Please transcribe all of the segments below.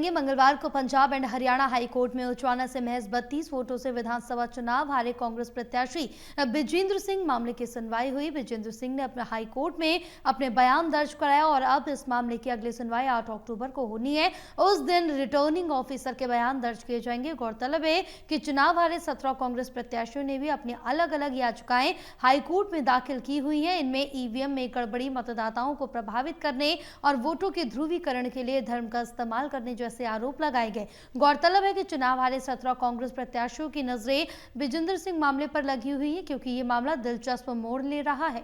जानेंगे। मंगलवार को Punjab and Haryana high court में उचवाना से महज 32 वोटों से विधानसभा चुनाव हारे कांग्रेस प्रत्याशी विजेंद्र सिंह मामले की सुनवाई हुई। विजेंद्र सिंह ने अपने हाई कोर्ट में अपने बयान दर्ज कराया और अब इस मामले की अगली सुनवाई 8 अक्टूबर को होनी है। उस दिन रिटर्निंग ऑफिसर के बयान दर्ज किए जाएंगे। गौरतलब है कि चुनाव हारे 17 कांग्रेस प्रत्याशियों ने भी अपनी अलग अलग याचिकाएं हाई कोर्ट में दाखिल की हुई है। इनमें ईवीएम में गड़बड़ी, मतदाताओं को प्रभावित करने और वोटों के ध्रुवीकरण के लिए धर्म का इस्तेमाल करने जैसे आरोप लगाए गए। गौरतलब है कि चुनाव हारे 17 कांग्रेस प्रत्याशियों की नजरें विजेंद्र सिंह मामले पर लगी हुई है, क्योंकि ये मामला दिलचस्प मोड़ ले रहा है।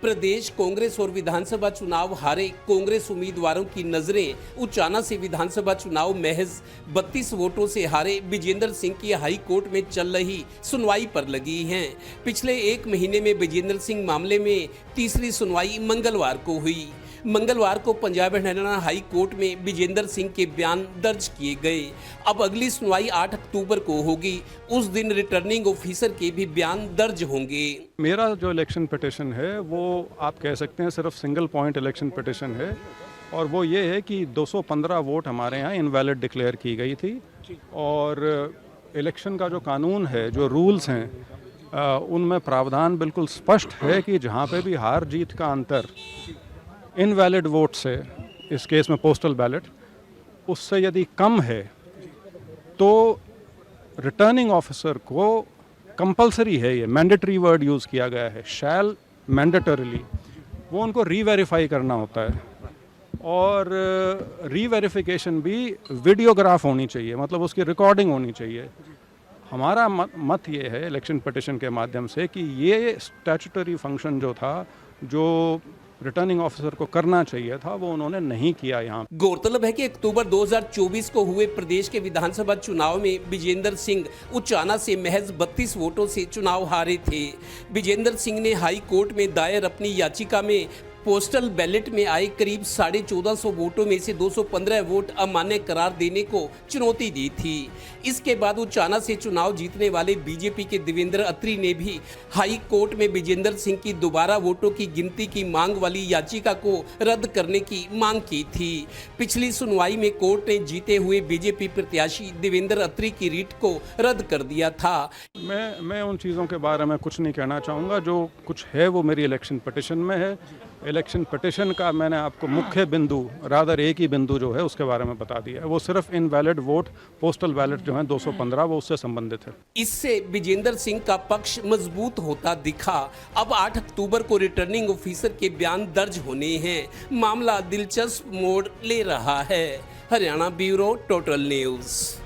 प्रदेश कांग्रेस और विधानसभा चुनाव हारे कांग्रेस उम्मीदवारों की नजरें उचाना से विधानसभा चुनाव महज 32 वोटों से हारे विजेंद्र सिंह की हाई कोर्ट में चल रही सुनवाई पर लगी हैं। पिछले एक महीने में विजेंद्र सिंह मामले में तीसरी सुनवाई मंगलवार को हुई। मंगलवार को Punjab and Haryana high court में विजेंद्र सिंह के बयान दर्ज किए गए। अब अगली सुनवाई 8 अक्टूबर को होगी। उस दिन रिटर्निंग ऑफिसर के भी बयान दर्ज होंगे। मेरा जो इलेक्शन पिटिशन है वो आप कह सकते हैं सिर्फ सिंगल पॉइंट इलेक्शन पिटिशन है, और वो ये है कि 215 वोट हमारे यहाँ इनवैलिड डिक्लेयर की गई थी। और इलेक्शन का जो कानून है, जो रूल्स हैं, उनमें प्रावधान बिल्कुल स्पष्ट है कि जहाँ पे भी हार जीत का अंतर इनवैलिड वोट से, इस केस में पोस्टल बैलेट, उससे यदि कम है तो रिटर्निंग ऑफिसर को कंपलसरी है, ये मैंडेटरी वर्ड यूज़ किया गया है, शैल मैंडेटरीली, वो उनको रीवेरीफाई करना होता है। और रीवेरिफिकेशन भी वीडियोग्राफ होनी चाहिए, मतलब उसकी रिकॉर्डिंग होनी चाहिए। हमारा मत ये है इलेक्शन पिटिशन के माध्यम से कि ये स्टैट्यूटरी फंक्शन जो था, जो रिटर्निंग ऑफिसर को करना चाहिए था, वो उन्होंने नहीं किया। यहाँ गौरतलब है कि अक्टूबर 2024 को हुए प्रदेश के विधानसभा चुनाव में विजेंद्र सिंह उचाना से महज 32 वोटों से चुनाव हारे थे। विजेंद्र सिंह ने हाई कोर्ट में दायर अपनी याचिका में पोस्टल बैलेट में आए करीब 1450 वोटों में से 215 वोट अमान्य करार देने को चुनौती दी थी। इसके बाद उचाना से चुनाव जीतने वाले बीजेपी के देवेंद्र अत्री ने भी हाई कोर्ट में विजेंद्र सिंह की दोबारा वोटों की गिनती की मांग वाली याचिका को रद्द करने की मांग की थी। पिछली सुनवाई में कोर्ट ने जीते हुए बीजेपी प्रत्याशी देवेंद्र अत्री की रीट को रद्द कर दिया था। मैं उन चीज़ों के बारे में कुछ नहीं कहना चाहूँगा। जो कुछ है वो मेरी इलेक्शन पिटिशन में है। इलेक्शन पिटिशन का मैंने आपको मुख्य बिंदु, रादर एक ही बिंदु जो है उसके बारे में बता दिया है। वो सिर्फ इनवैलिड वोट, पोस्टल बैलेट जो है 215, वो उससे संबंधित है। इससे विजेंद्र सिंह का पक्ष मजबूत होता दिखा। अब 8 अक्टूबर को रिटर्निंग ऑफिसर के बयान दर्ज होने हैं। मामला दिलचस्प मोड़ ले रहा है। Haryana bureau, total news.